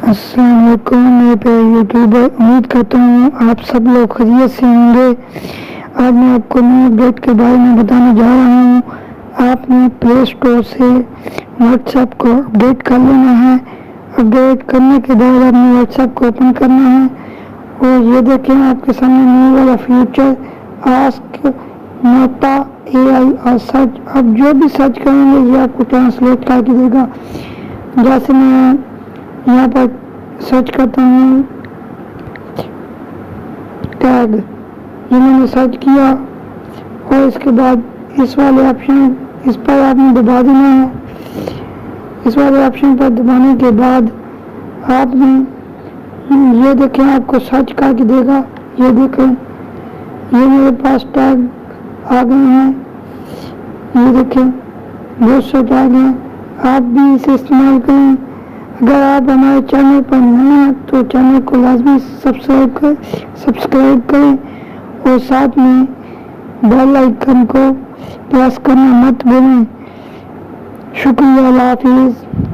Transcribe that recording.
السلام علیکم میرے پیارے یوٹیوبر، امید کرتا ہوں آپ سب لوگ خیریت سے ہوں گے۔ آج میں آپ کو نئی اپڈیٹ کے بارے میں بتانے جا رہا ہوں۔ آپ نے پلے اسٹور سے واٹس ایپ کو اپڈیٹ کر لینا ہے۔ اپڈیٹ کرنے کے بعد آپ نے واٹس ایپ کو اوپن کرنا ہے اور یہ دیکھیں آپ کے سامنے نیو والا فیچر آسک میٹا اے آئی اور سرچ۔ اب جو بھی سرچ کریں گے یہ آپ کو ٹرانسلیٹ کر کے دے گا۔ جیسے میں یہاں پر سرچ کرتا ہوں ٹیگ، یہ میں نے سرچ کیا اور اس کے بعد اس والے آپشن اس پر آپ نے دبا دینا ہے۔ اس والے آپشن پر دبانے کے بعد آپ نے یہ دیکھیں آپ کو سرچ کر کے دے گا۔ یہ دیکھیں یہ میرے پاس ٹیگ آ گئے ہیں، یہ دیکھیں بہت سے ٹیگ ہیں۔ آپ بھی اسے استعمال کریں۔ اگر آپ ہمارے چینل پر نئے ہیں تو چینل کو لازمی سبسکرائب کریں اور ساتھ میں بیل آئیکن کو پریس کرنا مت بھولیں۔ شکریہ، اللہ حافظ۔